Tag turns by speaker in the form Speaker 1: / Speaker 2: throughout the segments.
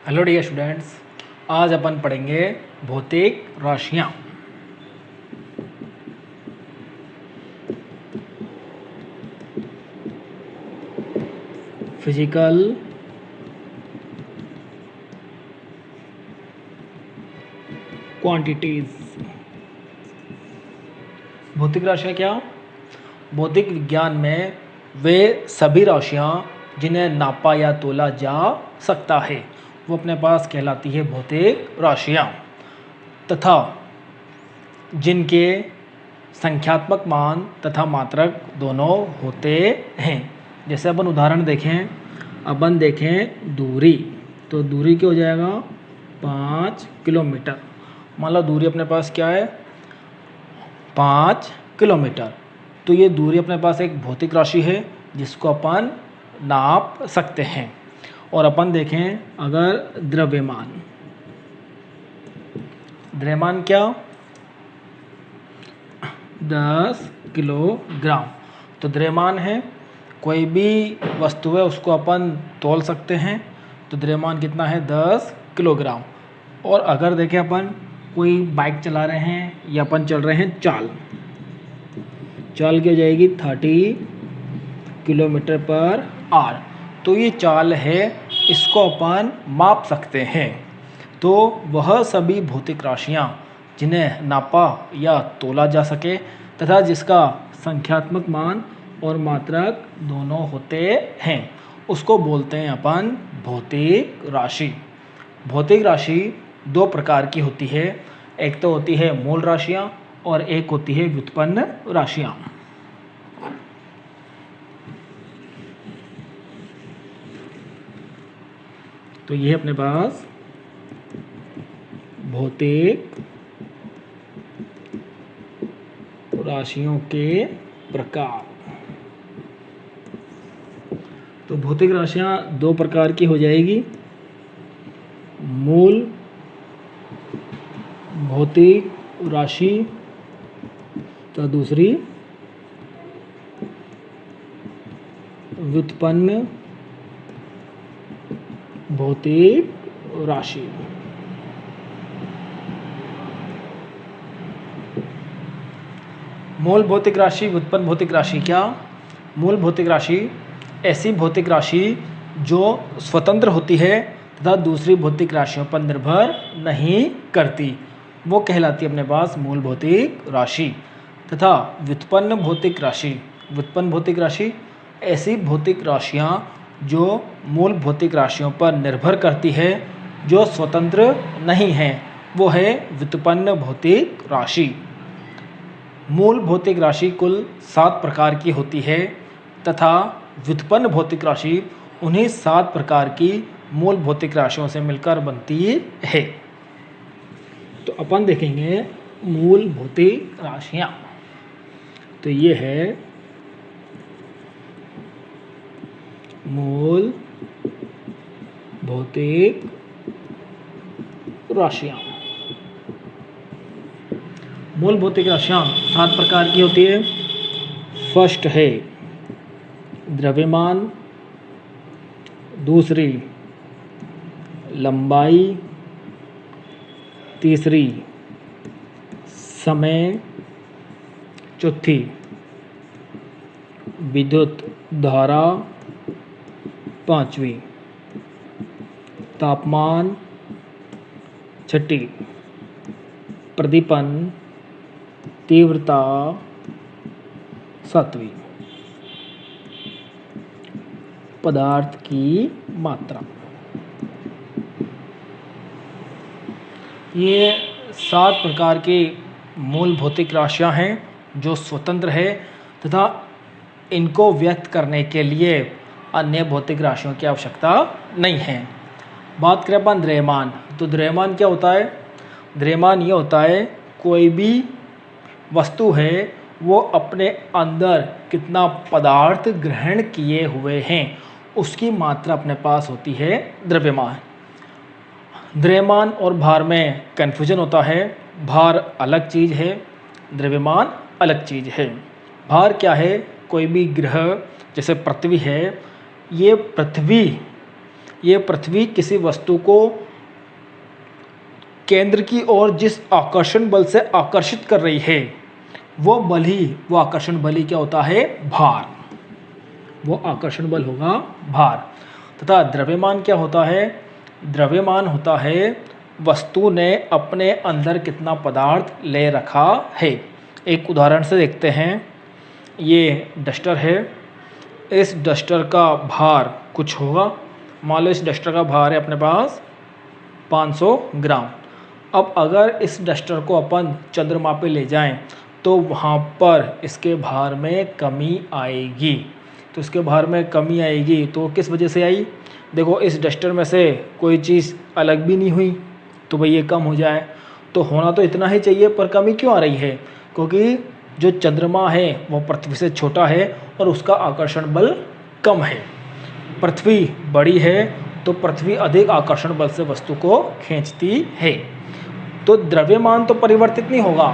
Speaker 1: Hello dear students, आज अपन पढ़ेंगे भौतिक राशियाँ। Physical quantities. भौतिक राशियाँ क्या? भौतिक विज्ञान में वे सभी राशियाँ जिन्हें नापा या तोला जा सकता है वो अपने पास कहलाती है भौतिक राशियाँ, तथा जिनके संख्यात्मक मान तथा मात्रक दोनों होते हैं। जैसे अपन उदाहरण देखें दूरी, तो दूरी क्या हो जाएगा 5 किलोमीटर। मान लो दूरी अपने पास क्या है 5 किलोमीटर, तो ये दूरी अपने पास एक भौतिक राशि है जिसको अपन नाप सकते हैं। और अपन देखें अगर द्रव्यमान क्या 10 किलोग्राम, तो द्रव्यमान है कोई भी वस्तु है उसको अपन तौल सकते हैं, तो द्रव्यमान कितना है 10 किलोग्राम। और अगर देखें अपन कोई बाइक चला रहे हैं या अपन चल रहे हैं चाल की हो जाएगी 30 किलोमीटर पर आवर, तो ये चाल है इसको अपन माप सकते हैं। तो वह सभी भौतिक राशियाँ जिन्हें नापा या तोला जा सके तथा जिसका संख्यात्मक मान और मात्रक दोनों होते हैं उसको बोलते हैं अपन भौतिक राशि। भौतिक राशि दो प्रकार की होती है, एक तो होती है मूल राशियाँ और एक होती है व्युत्पन्न राशियाँ। तो ये अपने पास भौतिक राशियों के प्रकार। तो भौतिक राशियां दो प्रकार की हो जाएगी, मूल भौतिक राशि तो दूसरी व्युत्पन्न भौतिक राशि। मूल भौतिक राशि, व्युत्पन्न भौतिक राशि क्या? मूल भौतिक राशि ऐसी भौतिक राशि जो स्वतंत्र होती है तथा दूसरी भौतिक राशियों पर निर्भर नहीं करती, वो कहलाती है अपने पास मूल भौतिक राशि। तथा व्युत्पन्न भौतिक राशि ऐसी भौतिक राशियाँ जो मूल भौतिक राशियों पर निर्भर करती है, जो स्वतंत्र नहीं है, वो है व्युत्पन्न भौतिक राशि। मूल भौतिक राशि कुल 7 प्रकार की होती है तथा व्युत्पन्न भौतिक राशि उन्हीं 7 प्रकार की मूल भौतिक राशियों से मिलकर बनती है। तो अपन देखेंगे मूल भौतिक राशियाँ। तो ये है मूल भौतिक राशियाँ। मूल भौतिक राशियाँ 7 प्रकार की होती है। फर्स्ट है द्रव्यमान, दूसरी लंबाई, तीसरी समय, चौथी विद्युत धारा, पांचवी तापमान, छठी प्रदीपन तीव्रता, सातवीं पदार्थ की मात्रा। ये 7 प्रकार की मूल भौतिक राशियाँ हैं जो स्वतंत्र है तथा इनको व्यक्त करने के लिए अन्य भौतिक राशियों की आवश्यकता नहीं है। बात करें अपन द्रव्यमान, तो द्रव्यमान क्या होता है? द्रव्यमान ये होता है कोई भी वस्तु है वो अपने अंदर कितना पदार्थ ग्रहण किए हुए हैं उसकी मात्रा अपने पास होती है द्रव्यमान। द्रव्यमान और भार में कन्फ्यूजन होता है, भार अलग चीज़ है, द्रव्यमान अलग चीज़ है। भार क्या है? कोई भी ग्रह जैसे पृथ्वी है, ये पृथ्वी ये पृथ्वी किसी वस्तु को केंद्र की ओर जिस आकर्षण बल से आकर्षित कर रही है वो आकर्षण बल ही क्या होता है? भार। वो आकर्षण बल होगा भार। तथा द्रव्यमान क्या होता है? द्रव्यमान होता है वस्तु ने अपने अंदर कितना पदार्थ ले रखा है। एक उदाहरण से देखते हैं। ये डस्टर है, इस डस्टर का भार कुछ होगा। मान लो इस डस्टर का भार है अपने पास 500 ग्राम। अब अगर इस डस्टर को अपन चंद्रमा पे ले जाएं तो वहाँ पर इसके भार में कमी आएगी। तो इसके भार में कमी आएगी तो किस वजह से आई? देखो, इस डस्टर में से कोई चीज़ अलग भी नहीं हुई तो भाई ये कम हो जाए। तो होना तो इतना ही चाहिए, पर कमी क्यों आ रही है? क्योंकि जो चंद्रमा है वो पृथ्वी से छोटा है और उसका आकर्षण बल कम है। पृथ्वी बड़ी है तो पृथ्वी अधिक आकर्षण बल से वस्तु को खींचती है। तो द्रव्यमान तो परिवर्तित नहीं होगा,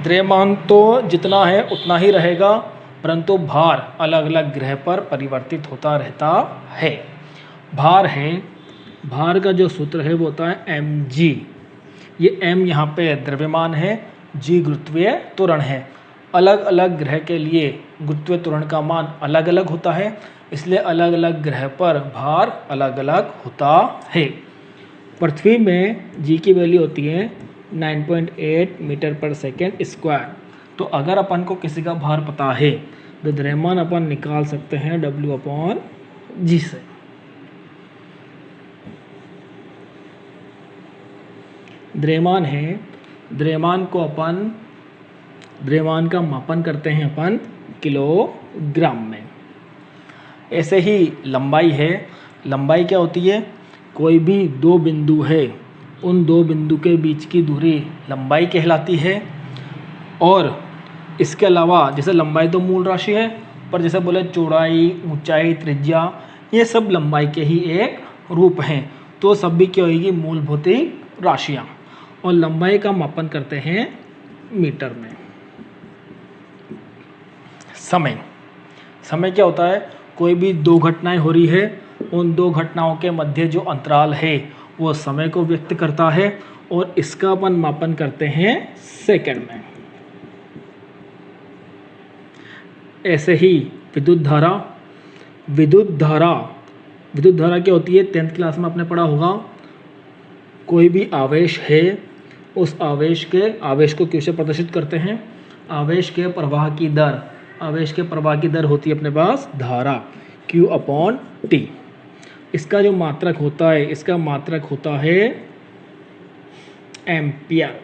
Speaker 1: द्रव्यमान तो जितना है उतना ही रहेगा, परंतु भार अलग अलग ग्रह पर परिवर्तित होता रहता है। भार है, भार का जो सूत्र है वो होता है mg। ये m यहाँ पे द्रव्यमान है, g गुरुत्वीय त्वरण है। अलग अलग ग्रह के लिए गुरुत्वीय त्वरण का मान अलग अलग होता है, इसलिए अलग अलग ग्रह पर भार अलग अलग होता है। पृथ्वी में g की वैल्यू होती है 9.8 मीटर पर सेकेंड स्क्वायर। तो अगर अपन को किसी का भार पता है तो द्रव्यमान अपन निकाल सकते हैं W/g से। द्रव्यमान है, द्रव्यमान का मापन करते हैं अपन किलोग्राम में। ऐसे ही लंबाई है, लंबाई क्या होती है? कोई भी दो बिंदु है, उन दो बिंदु के बीच की दूरी लंबाई कहलाती है। और इसके अलावा जैसे लंबाई तो मूल राशि है, पर जैसे बोले चौड़ाई, ऊंचाई, त्रिज्या, ये सब लंबाई के ही एक रूप हैं। तो सब भी क्या होगी? मूल भौतिक राशियाँ। और लंबाई का मापन करते हैं मीटर में। समय क्या होता है? कोई भी दो घटनाएं हो रही है, उन दो घटनाओं के मध्य जो अंतराल है वो समय को व्यक्त करता है और इसका अपन मापन करते हैं सेकंड में। ऐसे ही विद्युत धारा क्या होती है? 10th क्लास में आपने पढ़ा होगा। कोई भी आवेश है, उस आवेश को कैसे प्रदर्शित करते हैं? आवेश के प्रवाह की दर होती है अपने पास धारा Q/T। इसका जो मात्रक होता है एम्पियर।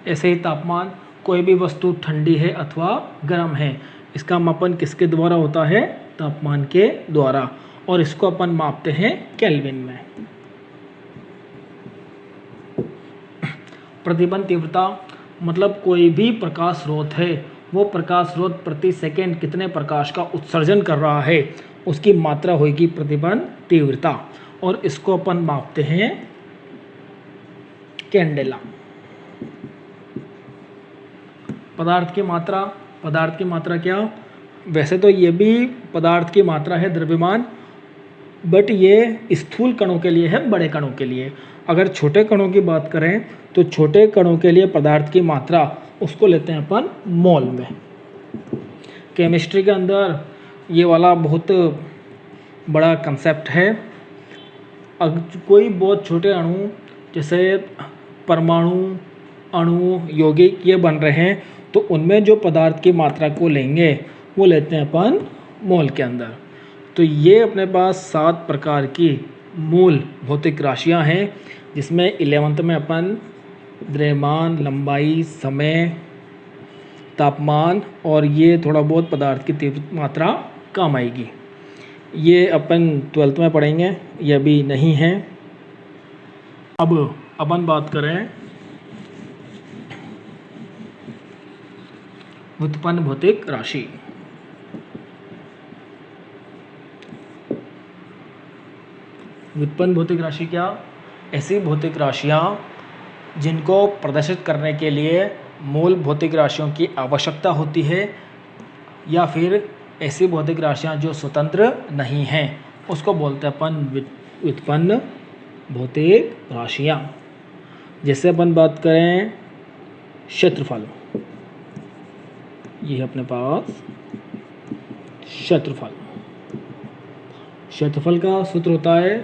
Speaker 1: ऐसे ही तापमान, कोई भी वस्तु ठंडी है अथवा गर्म है, इसका मापन किसके द्वारा होता है? तापमान के द्वारा। और इसको अपन मापते हैं केल्विन में। प्रतिबंध तीव्रता मतलब कोई भी प्रकाश स्रोत है, वो प्रकाश स्रोत प्रति सेकंड कितने प्रकाश का उत्सर्जन कर रहा है, उसकी मात्रा होगी प्रतिबंध तीव्रता। और इसको अपन मापते हैं कैंडेला। पदार्थ की मात्रा क्या? वैसे तो ये भी पदार्थ की मात्रा है द्रव्यमान, बट ये स्थूल कणों के लिए है, बड़े कणों के लिए। अगर छोटे कणों की बात करें तो छोटे कणों के लिए पदार्थ की मात्रा उसको लेते हैं अपन मोल में। केमिस्ट्री के अंदर ये वाला बहुत बड़ा कंसेप्ट है। कोई बहुत छोटे अणु जैसे परमाणु, अणु, यौगिक ये बन रहे हैं, तो उनमें जो पदार्थ की मात्रा को लेंगे वो लेते हैं अपन मोल के अंदर। तो ये अपने पास 7 प्रकार की मूल भौतिक राशियां हैं, जिसमें 11th में अपन द्रव्यमान, लंबाई, समय, तापमान और ये थोड़ा बहुत पदार्थ की तीव्र मात्रा काम आएगी। ये अपन 12th में पढ़ेंगे, ये अभी नहीं है। अब अपन बात करें व्युत्पन्न भौतिक राशि। व्युत्पन्न भौतिक राशि क्या? ऐसी भौतिक राशियाँ जिनको प्रदर्शित करने के लिए मूल भौतिक राशियों की आवश्यकता होती है, या फिर ऐसी भौतिक राशियाँ जो स्वतंत्र नहीं हैं। उसको बोलते हैं अपन व्युत्पन्न भौतिक राशियाँ। जैसे अपन बात करें क्षेत्रफल, ये है अपने पास क्षेत्रफल। क्षेत्रफल का सूत्र होता है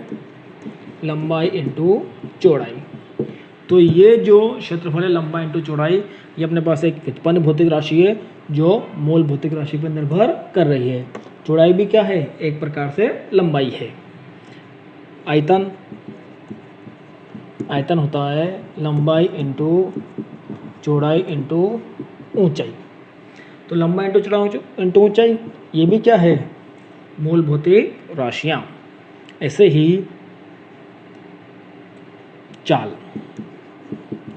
Speaker 1: लंबाई इंटू चौड़ाई। तो ये जो क्षेत्रफल है लंबाई इंटू चौड़ाई, ये अपने पास एक व्युत्पन्न भौतिक राशि है जो मूल भौतिक राशि पर निर्भर कर रही है। चौड़ाई भी क्या है, एक प्रकार से लंबाई है। आयतन, आयतन होता है लंबाई इंटू चौड़ाई इंटू ऊंचाई। तो लंबाई इंटू चौड़ाई इंटू ऊंचाई, ये भी क्या है, मूल भौतिक राशियाँ। ऐसे ही चाल,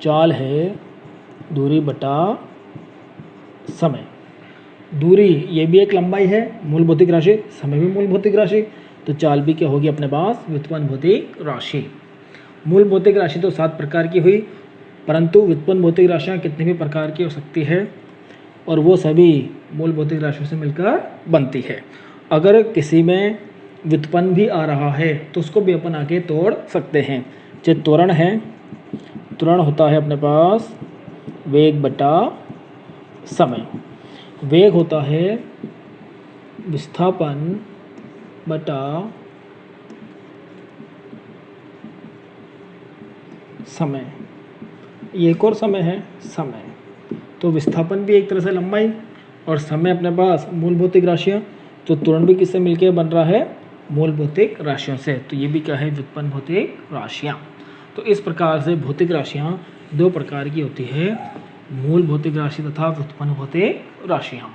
Speaker 1: चाल है दूरी बटा समय। दूरी ये भी एक लंबाई है, मूल भौतिक राशि, समय भी मूल भौतिक राशि। तो चाल भी क्या होगी अपने पास, व्युत्पन्न भौतिक राशि। मूल भौतिक राशि तो 7 प्रकार की हुई, परंतु व्युत्पन्न भौतिक राशियाँ कितने भी प्रकार की हो सकती है और वो सभी मूल भौतिक राशियों से मिलकर बनती है। अगर किसी में व्युत्पन्न भी आ रहा है तो उसको भी अपन आगे तोड़ सकते हैं। जैसे त्वरण है, त्वरण होता है अपने पास वेग बटा समय। वेग होता है विस्थापन बटा समय। ये एक और समय है, समय। तो विस्थापन भी एक तरह से लंबाई और समय अपने पास मूल भौतिक राशियाँ। तो त्वरण भी किससे मिलकर बन रहा है, मूल भौतिक राशियों से। तो ये भी क्या है, व्युत्पन्न भौतिक राशियाँ। तो इस प्रकार से भौतिक राशियाँ 2 प्रकार की होती है, मूल भौतिक राशि तथा व्युत्पन्न भौतिक राशियाँ।